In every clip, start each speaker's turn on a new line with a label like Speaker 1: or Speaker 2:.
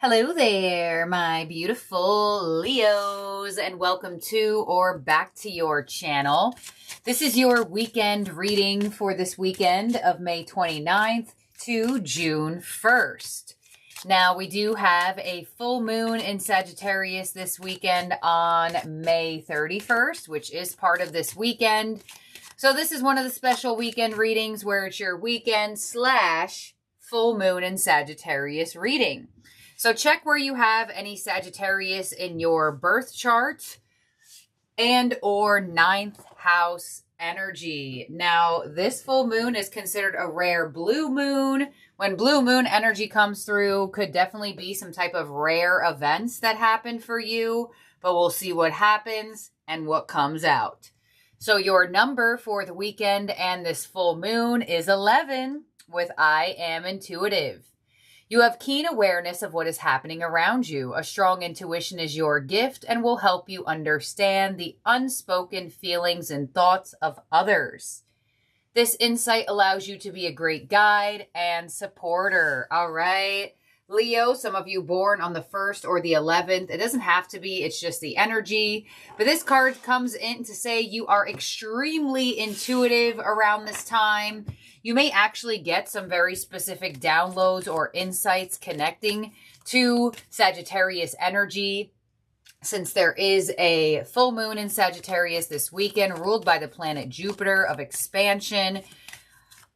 Speaker 1: Hello there, my beautiful Leos, and welcome to or back to your channel. This is your weekend reading for this weekend of May 29th to June 1st. Now, we do have a full moon in Sagittarius this weekend on May 31st, which is part of this weekend. So this is one of the special weekend readings where it's your weekend / full moon in Sagittarius reading. So check where you have any Sagittarius in your birth chart and or ninth house energy. Now, this full moon is considered a rare blue moon. When blue moon energy comes through, could definitely be some type of rare events that happen for you, but we'll see what happens and what comes out. So your number for the weekend and this full moon is 11 with I am intuitive. You have keen awareness of what is happening around you. A strong intuition is your gift and will help you understand the unspoken feelings and thoughts of others. This insight allows you to be a great guide and supporter. All right, Leo, some of you born on the 1st or the 11th. It doesn't have to be. It's just the energy. But this card comes in to say you are extremely intuitive around this time. You may actually get some very specific downloads or insights connecting to Sagittarius energy, since there is a full moon in Sagittarius this weekend, ruled by the planet Jupiter of expansion,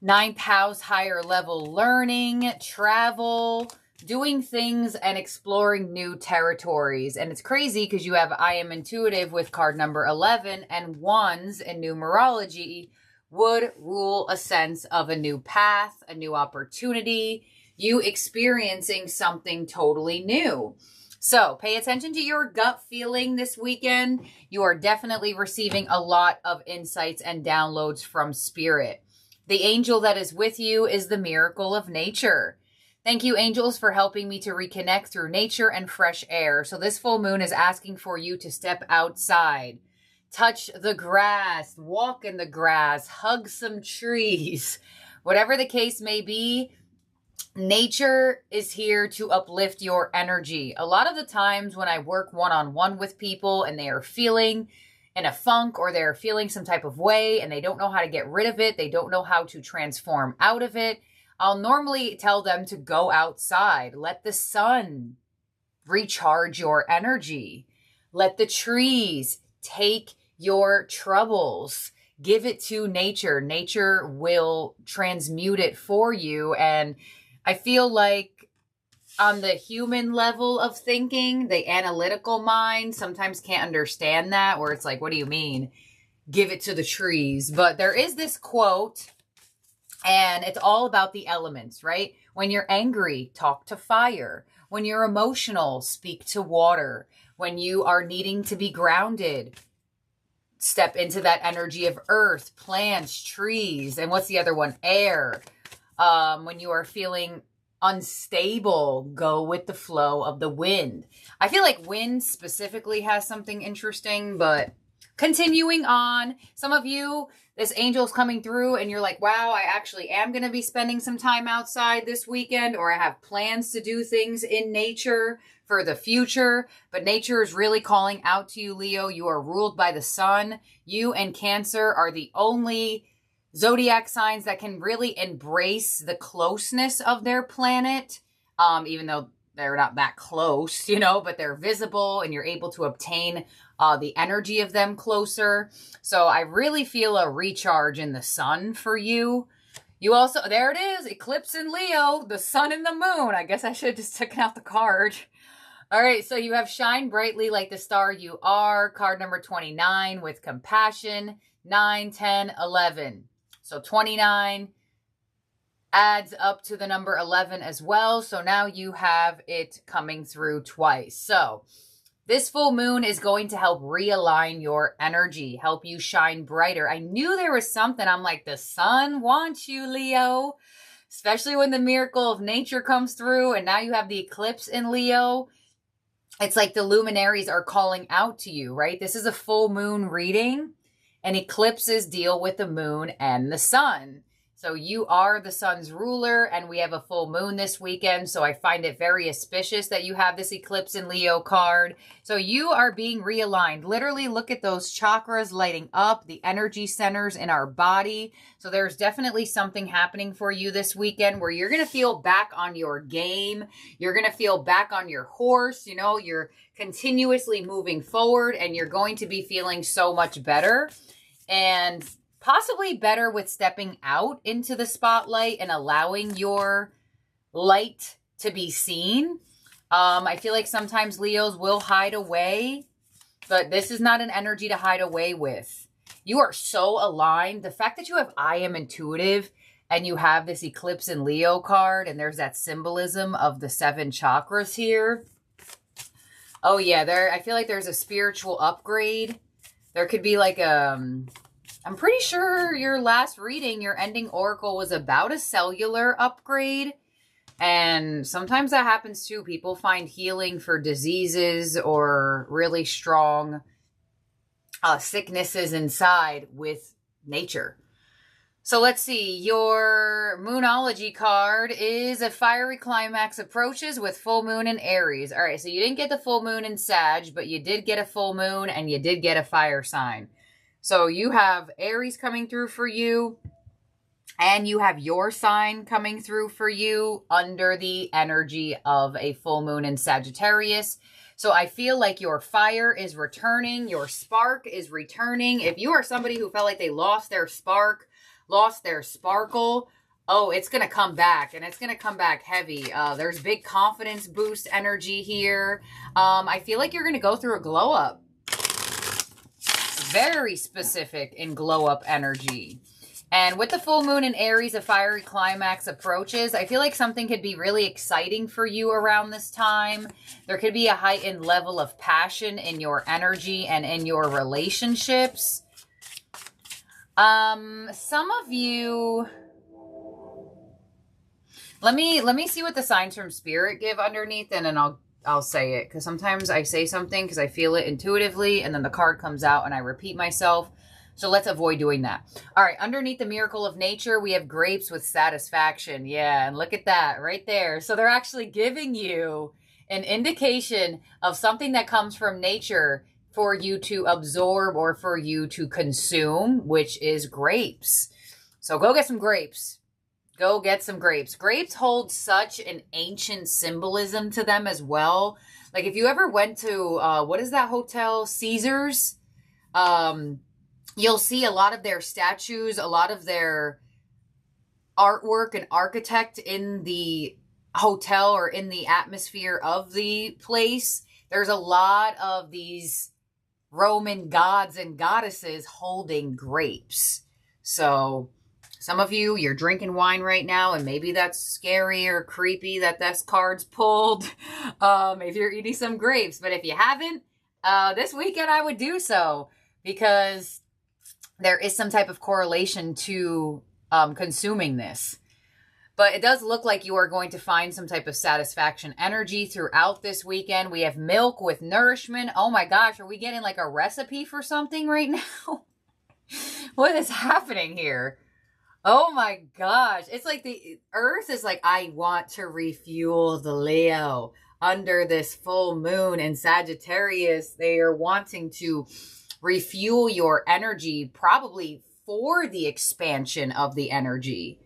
Speaker 1: 9th house, higher level learning, travel, doing things and exploring new territories. And it's crazy because you have I am intuitive with card number 11, and ones in numerology would rule a sense of a new path, a new opportunity, you experiencing something totally new. So pay attention to your gut feeling this weekend. You are definitely receiving a lot of insights and downloads from spirit. The angel that is with you is the miracle of nature. Thank you, angels, for helping me to reconnect through nature and fresh air. So this full moon is asking for you to step outside. Touch the grass, walk in the grass, hug some trees. Whatever the case may be, nature is here to uplift your energy. A lot of the times when I work one-on-one with people and they are feeling in a funk or they're feeling some type of way and they don't know how to get rid of it, they don't know how to transform out of it, I'll normally tell them to go outside. Let the sun recharge your energy. Let the trees take your troubles. Give it to nature. Nature will transmute it for you. And I feel like on the human level of thinking, the analytical mind sometimes can't understand that, where it's like, what do you mean? Give it to the trees. But there is this quote, and it's all about the elements, right? When you're angry, talk to fire. When you're emotional, speak to water. When you are needing to be grounded, step into that energy of earth, plants, trees, and what's the other one? Air. When you are feeling unstable, go with the flow of the wind. I feel like wind specifically has something interesting, but continuing on, some of you, this angel's coming through and you're like, wow, I actually am going to be spending some time outside this weekend, or I have plans to do things in nature for the future. But nature is really calling out to you, Leo. You are ruled by the sun. You and Cancer are the only Zodiac signs that can really embrace the closeness of their planet, even though they're not that close, but they're visible and you're able to obtain the energy of them closer. So I really feel a recharge in the sun for you. You also, there it is, eclipse in Leo, the sun and the moon. I guess I should have just taken out the card. All right, so you have shine brightly like the star you are, card number 29 with compassion, 9, 10, 11. So 29 adds up to the number 11 as well. So now you have it coming through twice. So this full moon is going to help realign your energy, help you shine brighter. I knew there was something. I'm like, the sun wants you, Leo, especially when the miracle of nature comes through. And now you have the eclipse in Leo. It's like the luminaries are calling out to you, right? This is a full moon reading, and eclipses deal with the moon and the sun. So you are the sun's ruler, and we have a full moon this weekend. So I find it very auspicious that you have this eclipse in Leo card. So you are being realigned. Literally look at those chakras lighting up, the energy centers in our body. So there's definitely something happening for you this weekend where you're going to feel back on your game. You're going to feel back on your horse. You know, you're continuously moving forward, and you're going to be feeling so much better. And possibly better with stepping out into the spotlight and allowing your light to be seen. I feel like sometimes Leos will hide away, but this is not an energy to hide away with. You are so aligned. The fact that you have I am intuitive and you have this eclipse in Leo card, and there's that symbolism of the 7 chakras here. Oh yeah, I feel like there's a spiritual upgrade. There could be like I'm pretty sure your last reading, your ending oracle, was about a cellular upgrade. And sometimes that happens too. People find healing for diseases or really strong sicknesses inside with nature. So let's see. Your Moonology card is a fiery climax approaches with full moon in Aries. All right, so you didn't get the full moon in Sag, but you did get a full moon and you did get a fire sign. So you have Aries coming through for you, and you have your sign coming through for you under the energy of a full moon in Sagittarius. So I feel like your fire is returning, your spark is returning. If you are somebody who felt like they lost their spark, lost their sparkle, oh, it's going to come back, and it's going to come back heavy. There's big confidence boost energy here. I feel like you're going to go through a glow up. Very specific in glow up energy. And with the full moon in Aries, a fiery climax approaches. I feel like something could be really exciting for you around this time. There could be a heightened level of passion in your energy and in your relationships. Some of you, let me see what the signs from Spirit give underneath, and then I'll say it, because sometimes I say something because I feel it intuitively, and then the card comes out and I repeat myself. So let's avoid doing that. All right, underneath the miracle of nature, we have grapes with satisfaction. Yeah, and look at that right there. So they're actually giving you an indication of something that comes from nature for you to absorb or for you to consume, which is grapes. So go get some grapes. Go get some grapes. Grapes hold such an ancient symbolism to them as well. Like if you ever went to, what is that hotel? Caesars. You'll see a lot of their statues, a lot of their artwork and architect in the hotel or in the atmosphere of the place. There's a lot of these Roman gods and goddesses holding grapes. So some of you, you're drinking wine right now, and maybe that's scary or creepy that this card's pulled. If you're eating some grapes. But if you haven't, this weekend I would do so, because there is some type of correlation to consuming this. But it does look like you are going to find some type of satisfaction energy throughout this weekend. We have milk with nourishment. Oh my gosh, are we getting like a recipe for something right now? What is happening here? Oh my gosh. It's like the earth is like, I want to refuel the Leo under this full moon in Sagittarius. They are wanting to refuel your energy, probably for the expansion of the energy.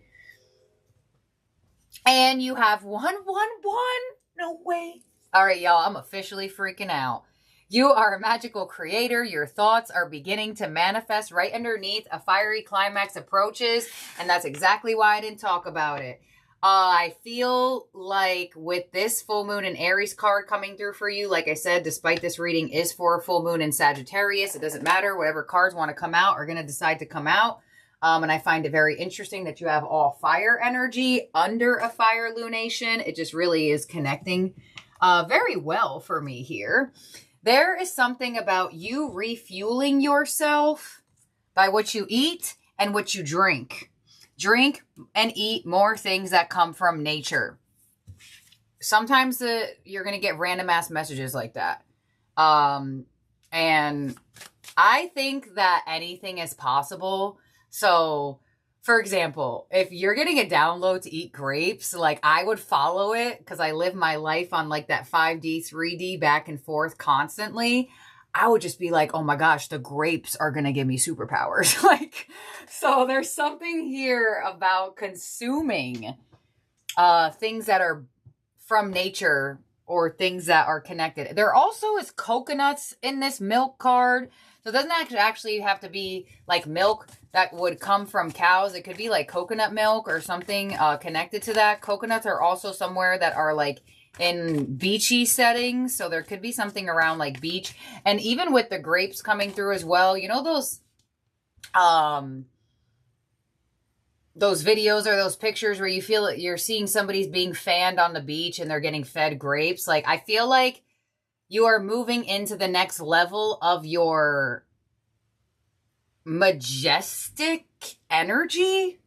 Speaker 1: And you have 111. No way. All right, y'all, I'm officially freaking out. You are a magical creator. Your thoughts are beginning to manifest. Right underneath, a fiery climax approaches, and that's exactly why I didn't talk about it. I feel like with this full moon in Aries card coming through for you, like I said, despite this reading is for a full moon in Sagittarius, it doesn't matter. Whatever cards want to come out are going to decide to come out. And I find it very interesting that you have all fire energy under a fire lunation. It just really is connecting very well for me here. There is something about you refueling yourself by what you eat and what you drink. Drink and eat more things that come from nature. Sometimes you're going to get random ass messages like that. And I think that anything is possible. So For example, if you're getting a download to eat grapes, like I would follow it because I live my life on like that 5D, 3D back and forth constantly. I would just be like, oh my gosh, the grapes are going to give me superpowers. Like, so there's something here about consuming things that are from nature or things that are connected. There also is coconuts in this milk card. So it doesn't actually have to be like milk that would come from cows. It could be like coconut milk or something connected to that. Coconuts are also somewhere that are like in beachy settings. So there could be something around like beach. And even with the grapes coming through as well, you know, those videos or those pictures where you feel that you're seeing somebody's being fanned on the beach and they're getting fed grapes. Like, I feel like you are moving into the next level of your majestic energy,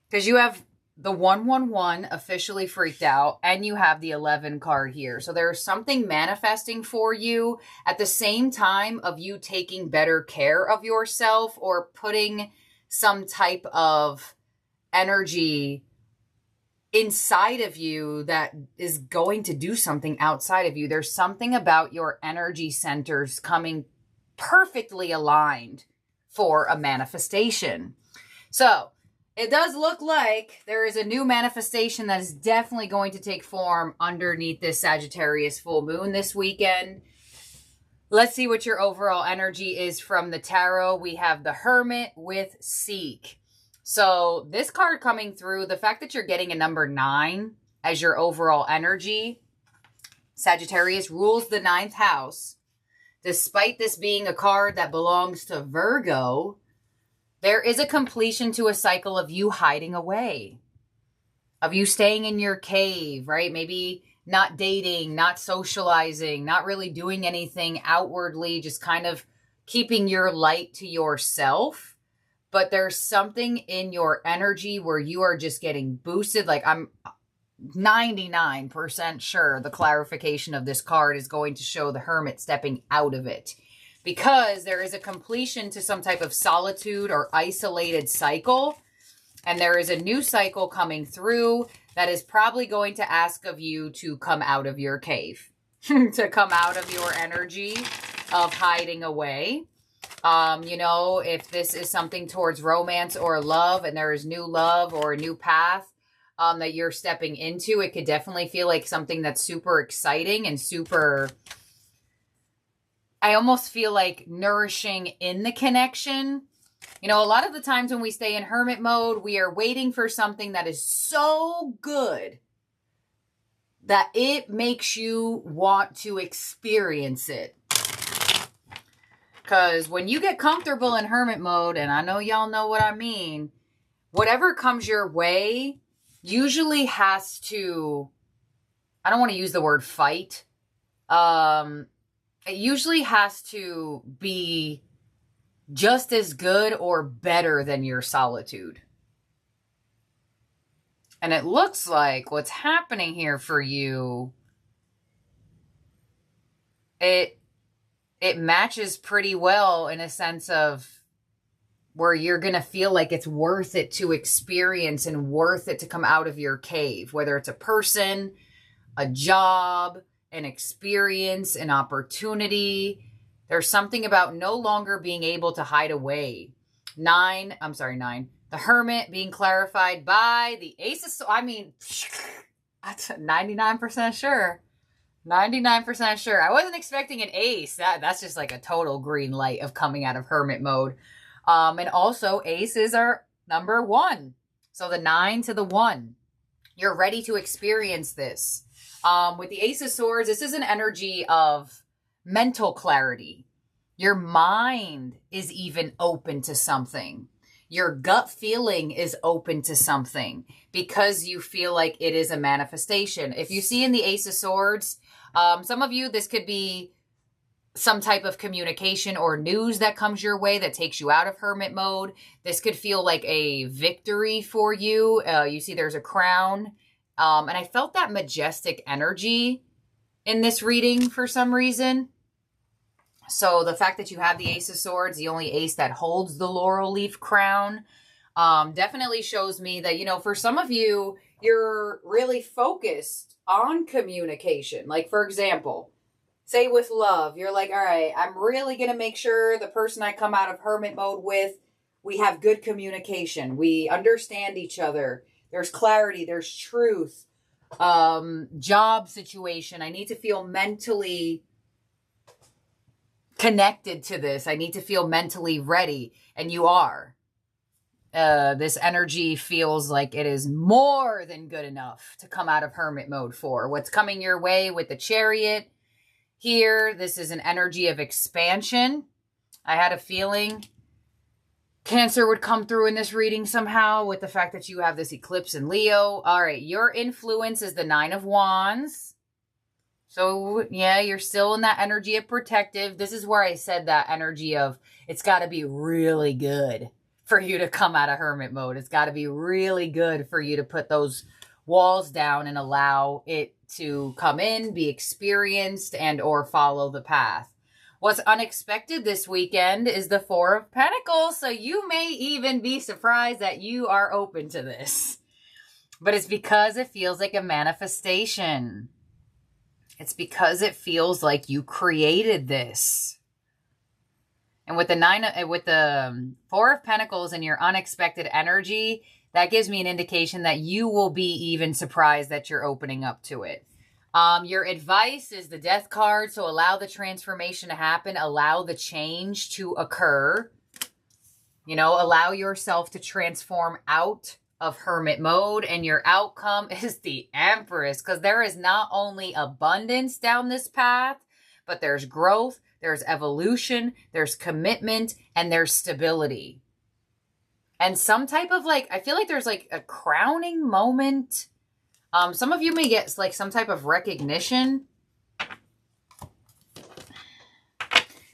Speaker 1: because you have the 111 officially freaked out and you have the 11 card here. So there's something manifesting for you at the same time of you taking better care of yourself or putting some type of energy inside of you that is going to do something outside of you. There's something about your energy centers coming perfectly aligned for a manifestation. So it does look like there is a new manifestation that is definitely going to take form underneath this Sagittarius full moon this weekend. Let's see what your overall energy is from the tarot. We have the Hermit with Seek. So this card coming through, the fact that you're getting a number 9 as your overall energy, Sagittarius rules the 9th house. Despite this being a card that belongs to Virgo, there is a completion to a cycle of you hiding away, of you staying in your cave, right? Maybe not dating, not socializing, not really doing anything outwardly, just kind of keeping your light to yourself. But there's something in your energy where you are just getting boosted. Like, I'm 99% sure the clarification of this card is going to show the Hermit stepping out of it, because there is a completion to some type of solitude or isolated cycle. And there is a new cycle coming through that is probably going to ask of you to come out of your cave, to come out of your energy of hiding away. You know, if this is something towards romance or love and there is new love or a new path that you're stepping into, it could definitely feel like something that's super exciting and super, I almost feel like nourishing in the connection. You know, a lot of the times when we stay in hermit mode, we are waiting for something that is so good that it makes you want to experience it. Because when you get comfortable in hermit mode, and I know y'all know what I mean, whatever comes your way usually has to, I don't want to use the word fight. It usually has to be just as good or better than your solitude. And it looks like what's happening here for you, it matches pretty well in a sense of where you're going to feel like it's worth it to experience and worth it to come out of your cave, whether it's a person, a job, an experience, an opportunity. There's something about no longer being able to hide away. 9. The Hermit being clarified by the Ace of Swords. I mean, that's 99% sure. 99% sure. I wasn't expecting an ace. That's just like a total green light of coming out of hermit mode. And also aces are number 1. So the 9 to the 1. You're ready to experience this. With the Ace of Swords, this is an energy of mental clarity. Your mind is even open to something. Your gut feeling is open to something because you feel like it is a manifestation. If you see in the Ace of Swords, some of you, this could be some type of communication or news that comes your way that takes you out of hermit mode. This could feel like a victory for you. You see there's a crown. And I felt that majestic energy in this reading for some reason. So the fact that you have the Ace of Swords, the only ace that holds the laurel leaf crown, definitely shows me that, you know, for some of you, you're really focused on communication. Like, for example, say with love, you're like, all right, I'm really going to make sure the person I come out of hermit mode with, we have good communication. We understand each other. There's clarity. There's truth. Job situation. I need to feel mentally connected to this. I need to feel mentally ready. And you are. This energy feels like it is more than good enough to come out of hermit mode for. What's coming your way with the Chariot here, this is an energy of expansion. I had a feeling Cancer would come through in this reading somehow with the fact that you have this eclipse in Leo. All right, your influence is the Nine of Wands. So, yeah, you're still in that energy of protective. This is where I said that energy of it's got to be really good for you to come out of hermit mode. It's got to be really good for you to put those walls down and allow it to come in, be experienced, and or follow the path. What's unexpected this weekend is the Four of Pentacles, so you may even be surprised that you are open to this. But it's because it feels like a manifestation. It's because it feels like you created this. And with the Four of Pentacles and your unexpected energy, that gives me an indication that you will be even surprised that you're opening up to it. Your advice is the Death card. So allow the transformation to happen. Allow the change to occur. You know, allow yourself to transform out of hermit mode. And your outcome is the Empress. Because there is not only abundance down this path, but there's growth, there's evolution, there's commitment, and there's stability. And some type of I feel like there's a crowning moment. Some of you may get some type of recognition.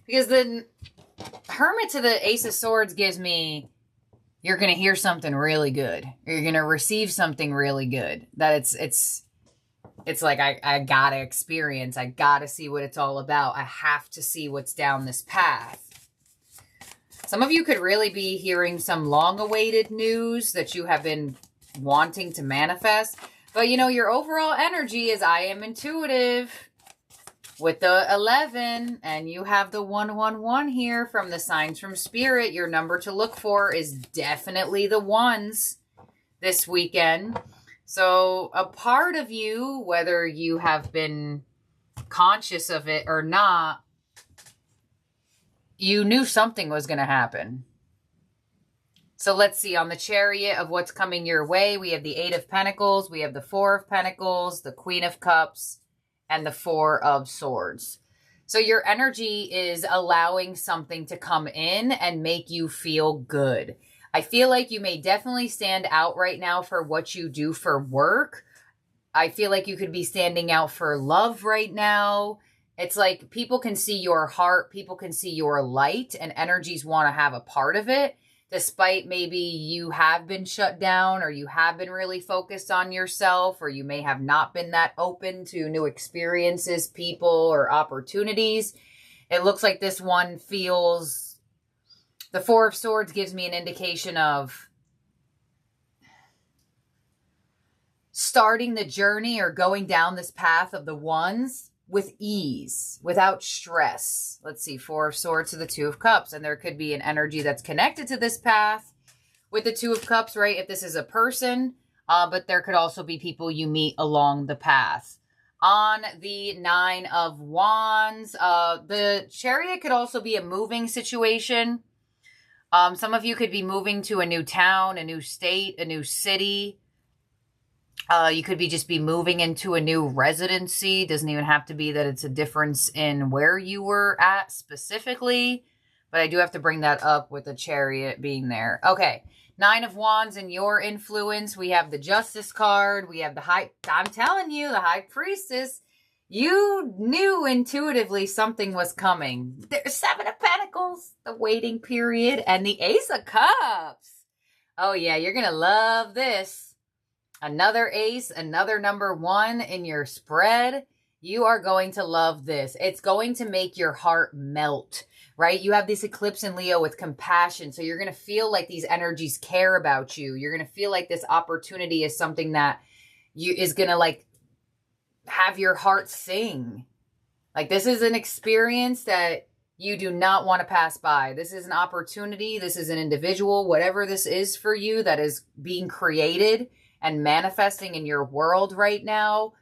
Speaker 1: Because the Hermit to the Ace of Swords gives me, you're going to hear something really good. You're going to receive something really good. That it's like, I got to experience. I got to see what it's all about. I have to see what's down this path. Some of you could really be hearing some long-awaited news that you have been wanting to manifest. But, you know, your overall energy is I am intuitive with the 11. And you have the 111 here from the Signs from Spirit. Your number to look for is definitely the ones this weekend. So a part of you, whether you have been conscious of it or not, you knew something was going to happen. So let's see, on the Chariot of what's coming your way, we have the Eight of Pentacles, we have the Four of Pentacles, the Queen of Cups, and the Four of Swords. So your energy is allowing something to come in and make you feel good. I feel like you may definitely stand out right now for what you do for work. I feel like you could be standing out for love right now. It's like people can see your heart, people can see your light, and energies want to have a part of it, despite maybe you have been shut down or you have been really focused on yourself, or you may have not been that open to new experiences, people, or opportunities. It looks like this one feels, the Four of Swords gives me an indication of starting the journey or going down this path of the ones with ease, without stress. Let's see, Four of Swords to the Two of Cups. And there could be an energy that's connected to this path with the Two of Cups, right? If this is a person, but there could also be people you meet along the path. On the Nine of Wands, the Chariot could also be a moving situation. Some of you could be moving to a new town, a new state, a new city. You could just be moving into a new residency. Doesn't even have to be that it's a difference in where you were at specifically. But I do have to bring that up with the Chariot being there. Okay. Nine of Wands and your influence. We have the Justice card. We have the I'm telling you, the High Priestess. You knew intuitively something was coming. There's Seven of Pentacles, the waiting period, and the Ace of Cups. Oh yeah, you're going to love this. Another ace, another number one in your spread. You are going to love this. It's going to make your heart melt, right? You have this eclipse in Leo with compassion. So you're going to feel like these energies care about you. You're going to feel like this opportunity is something that is going to like have your heart sing. Like this is an experience that you do not want to pass by. This is an opportunity. This is an individual, whatever this is for you that is being created and manifesting in your world right now.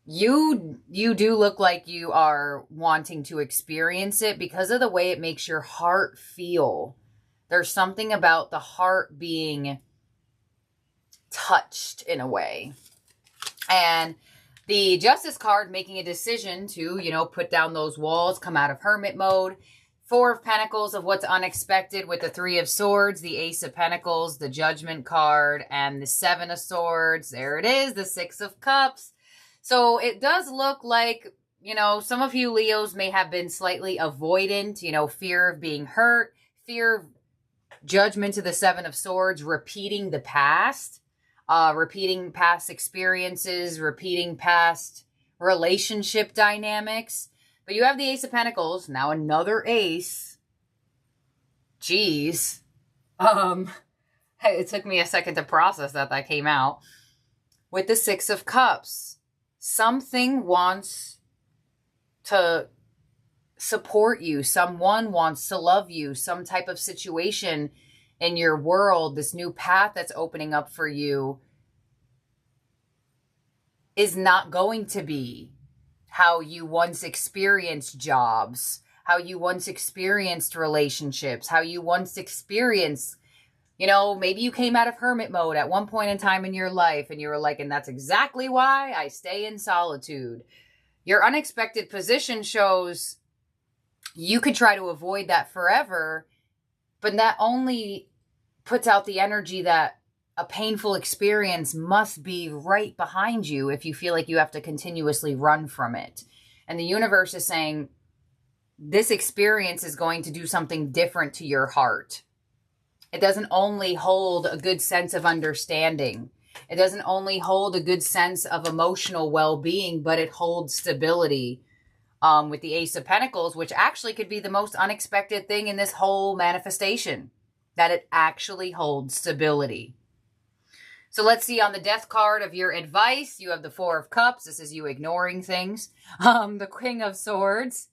Speaker 1: You do look like you are wanting to experience it because of the way it makes your heart feel. There's something about the heart being touched in a way. And the Justice card making a decision to, you know, put down those walls, come out of hermit mode. Four of Pentacles of what's unexpected with the Three of Swords, the Ace of Pentacles, the Judgment card, and the Seven of Swords. There it is, the Six of Cups. So it does look like, you know, some of you Leos may have been slightly avoidant, you know, fear of being hurt, fear of Judgment to the Seven of Swords, repeating the past, repeating past experiences, repeating past relationship dynamics. But you have the Ace of Pentacles, now another ace. Jeez. It took me a second to process that came out. With the Six of Cups. Something wants to support you. Someone wants to love you. Some type of situation in your world, this new path that's opening up for you, is not going to be how you once experienced jobs, how you once experienced relationships, how you once experienced, you know, maybe you came out of hermit mode at one point in time in your life and you were like, and that's exactly why I stay in solitude. Your unexpected position shows you could try to avoid that forever, but that only puts out the energy that a painful experience must be right behind you if you feel like you have to continuously run from it. And the universe is saying, this experience is going to do something different to your heart. It doesn't only hold a good sense of understanding. It doesn't only hold a good sense of emotional well-being, but it holds stability with the Ace of Pentacles, which actually could be the most unexpected thing in this whole manifestation, that it actually holds stability. So let's see on the Death card of your advice. You have the Four of Cups. This is you ignoring things. The King of Swords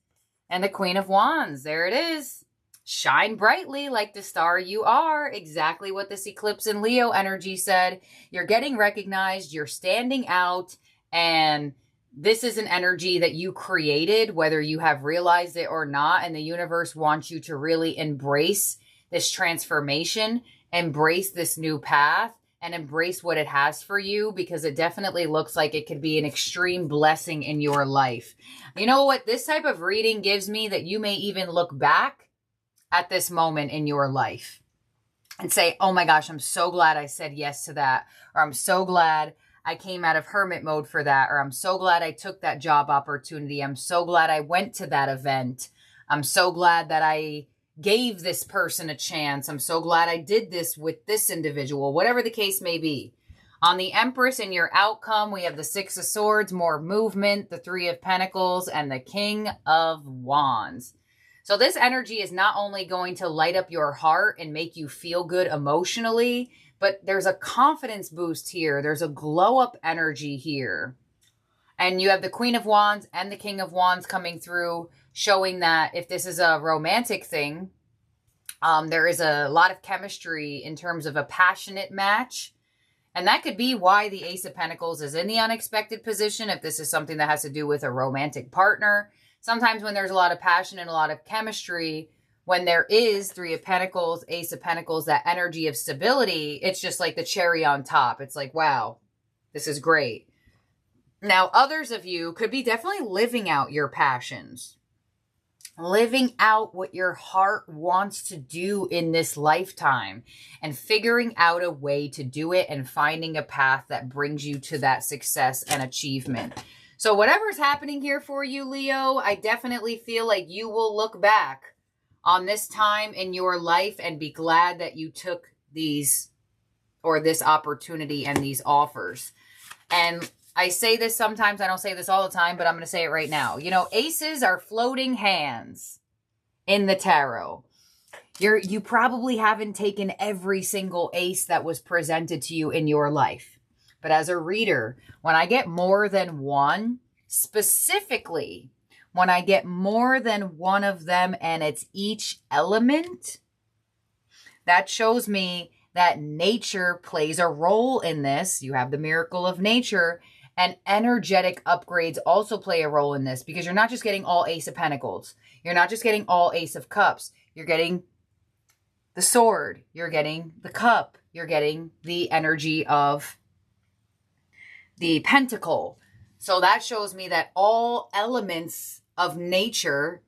Speaker 1: and the Queen of Wands. There it is. Shine brightly like the star you are. Exactly what this eclipse in Leo energy said. You're getting recognized. You're standing out. And this is an energy that you created, whether you have realized it or not. And the universe wants you to really embrace this transformation, embrace this new path, and embrace what it has for you, because it definitely looks like it could be an extreme blessing in your life. You know what this type of reading gives me? That you may even look back at this moment in your life and say, oh my gosh, I'm so glad I said yes to that. Or I'm so glad I came out of hermit mode for that. Or I'm so glad I took that job opportunity. I'm so glad I went to that event. I'm so glad that I gave this person a chance. I'm so glad I did this with this individual, whatever the case may be. On the Empress in your outcome, we have the Six of Swords, more movement, the Three of Pentacles, and the King of Wands. So this energy is not only going to light up your heart and make you feel good emotionally, but there's a confidence boost here. There's a glow up energy here. And you have the Queen of Wands and the King of Wands coming through, showing that if this is a romantic thing, there is a lot of chemistry in terms of a passionate match. And that could be why the Ace of Pentacles is in the unexpected position, if this is something that has to do with a romantic partner. Sometimes when there's a lot of passion and a lot of chemistry, when there is Three of Pentacles, Ace of Pentacles, that energy of stability, it's just like the cherry on top. It's like, wow, this is great. Now, others of you could be definitely living out your passions, living out what your heart wants to do in this lifetime, and figuring out a way to do it and finding a path that brings you to that success and achievement. So whatever's happening here for you, Leo, I definitely feel like you will look back on this time in your life and be glad that you took these, or this opportunity and these offers. And I say this sometimes, I don't say this all the time, but I'm going to say it right now. You know, aces are floating hands in the tarot. You probably haven't taken every single ace that was presented to you in your life. But as a reader, when I get more than one, specifically, when I get more than one of them and it's each element, that shows me that nature plays a role in this. You have the miracle of nature. And energetic upgrades also play a role in this, because you're not just getting all Ace of Pentacles. You're not just getting all Ace of Cups. You're getting the sword. You're getting the cup. You're getting the energy of the pentacle. So that shows me that all elements of nature,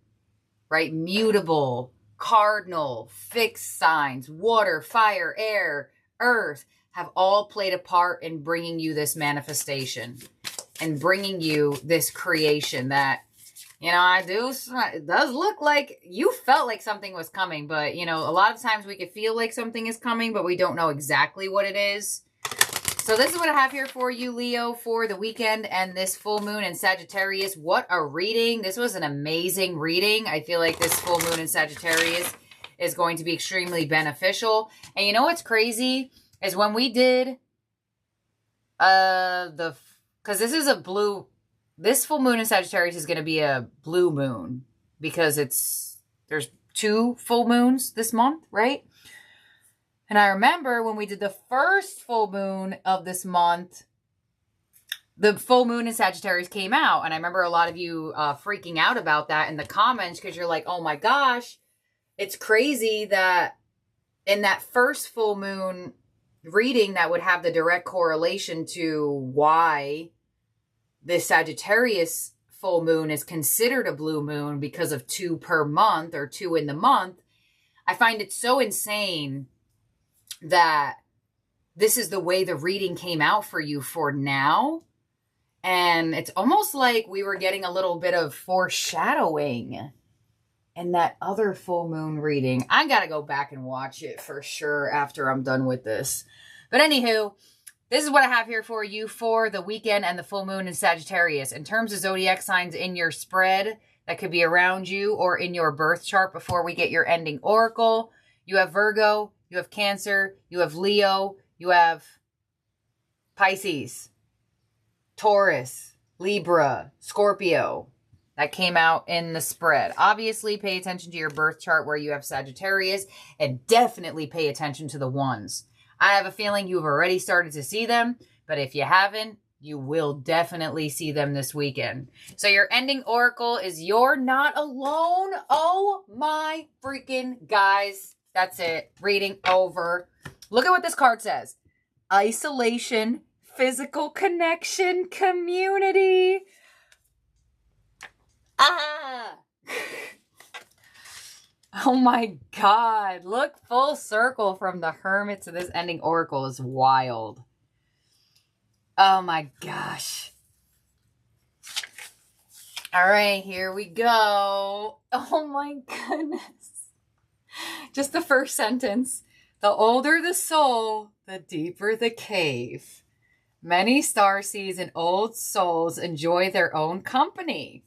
Speaker 1: right? Mutable, cardinal, fixed signs, water, fire, air, earth, have all played a part in bringing you this manifestation and bringing you this creation that, you know, it does look like you felt like something was coming, but, you know, a lot of times we could feel like something is coming, but we don't know exactly what it is. So this is what I have here for you, Leo, for the weekend and this full moon in Sagittarius. What a reading. This was an amazing reading. I feel like this full moon in Sagittarius is going to be extremely beneficial. And you know what's crazy? Is when we did because this is a blue, this full moon in Sagittarius is going to be a blue moon, because there's 2 full moons this month, right? And I remember when we did the first full moon of this month, the full moon in Sagittarius came out. And I remember a lot of you freaking out about that in the comments, because you're like, oh my gosh, it's crazy that in that first full moon reading that would have the direct correlation to why this Sagittarius full moon is considered a blue moon, because of 2 per month or 2 in the month. I find it so insane that this is the way the reading came out for you for now. And it's almost like we were getting a little bit of foreshadowing in that other full moon reading. I got to go back and watch it for sure after I'm done with this. But anywho, this is what I have here for you for the weekend and the full moon in Sagittarius. In terms of zodiac signs in your spread that could be around you or in your birth chart before we get your ending oracle, you have Virgo, you have Cancer, you have Leo, you have Pisces, Taurus, Libra, Scorpio. That came out in the spread. Obviously, pay attention to your birth chart where you have Sagittarius, and definitely pay attention to the ones. I have a feeling you've already started to see them, but if you haven't, you will definitely see them this weekend. So your ending oracle is "You're Not Alone." Oh my freaking guys. That's it. Reading over. Look at what this card says. Isolation, physical connection, community. Ah! Oh my God. Look, full circle from the Hermit to this ending oracle is wild. Oh my gosh. All right, here we go. Oh my goodness. Just the first sentence. The older the soul, the deeper the cave. Many starseeds and old souls enjoy their own company.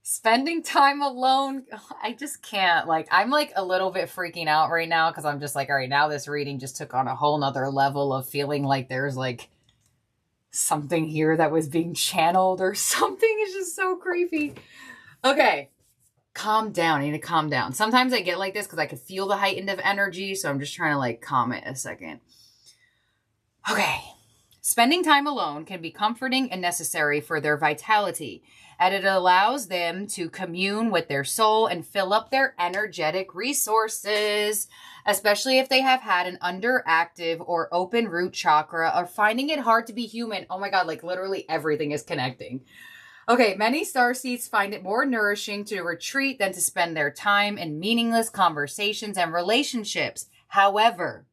Speaker 1: Spending time alone, I just can't. Like, I'm like a little bit freaking out right now, because I'm just like, all right, now this reading just took on a whole nother level of feeling like there's like something here that was being channeled or something. It's just so creepy. Okay, calm down. I need to calm down. Sometimes I get like this because I could feel the heightened of energy, so I'm just trying to like calm it a second. Okay. Spending time alone can be comforting and necessary for their vitality, and it allows them to commune with their soul and fill up their energetic resources, especially if they have had an underactive or open root chakra or finding it hard to be human. Oh my God, like literally everything is connecting. Okay, many starseeds find it more nourishing to retreat than to spend their time in meaningless conversations and relationships. However,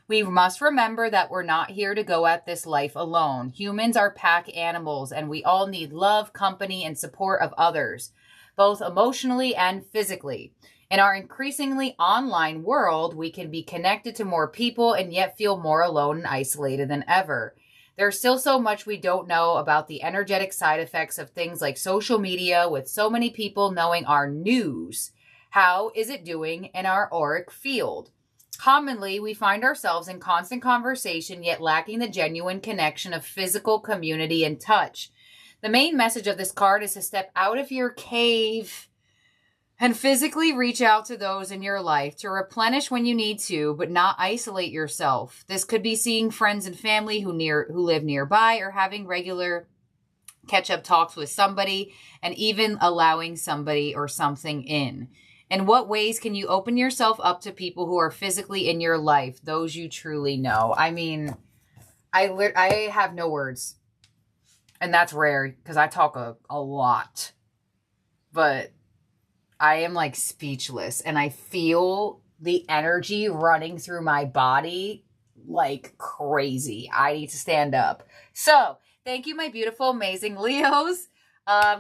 Speaker 1: we must remember that we're not here to go at this life alone. Humans are pack animals, and we all need love, company, and support of others, both emotionally and physically. In our increasingly online world, we can be connected to more people and yet feel more alone and isolated than ever. There's still so much we don't know about the energetic side effects of things like social media, with so many people knowing our news. How is it doing in our auric field? Commonly, we find ourselves in constant conversation, yet lacking the genuine connection of physical community and touch. The main message of this card is to step out of your cave and physically reach out to those in your life, to replenish when you need to, but not isolate yourself. This could be seeing friends and family who live nearby, or having regular catch-up talks with somebody, and even allowing somebody or something in. In what ways can you open yourself up to people who are physically in your life, those you truly know? I mean, I have no words. And that's rare because I talk a lot. But I am like speechless, and I feel the energy running through my body like crazy. I need to stand up. So thank you, my beautiful, amazing Leos.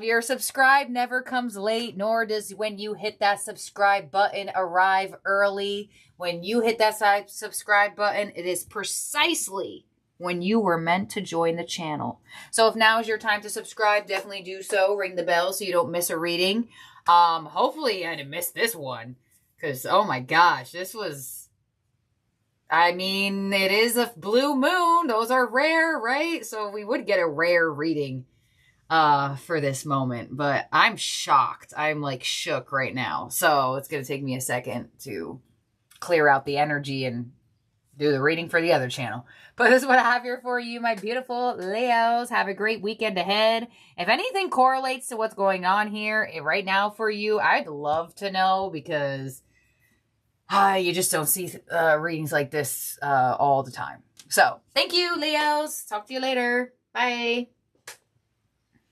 Speaker 1: Your subscribe never comes late, nor does when you hit that subscribe button arrive early. When you hit that subscribe button, it is precisely when you were meant to join the channel. So if now is your time to subscribe, definitely do so. Ring the bell so you don't miss a reading. Hopefully I didn't miss this one, because, oh my gosh, this was, I mean, it is a blue moon. Those are rare, right? So we would get a rare reading, for this moment, but I'm shocked. I'm like shook right now. So it's going to take me a second to clear out the energy and do the reading for the other channel. But this is what I have here for you, my beautiful Leos. Have a great weekend ahead. If anything correlates to what's going on here right now for you, I'd love to know, because you just don't see readings like this all the time. So thank you, Leos. Talk to you later. Bye.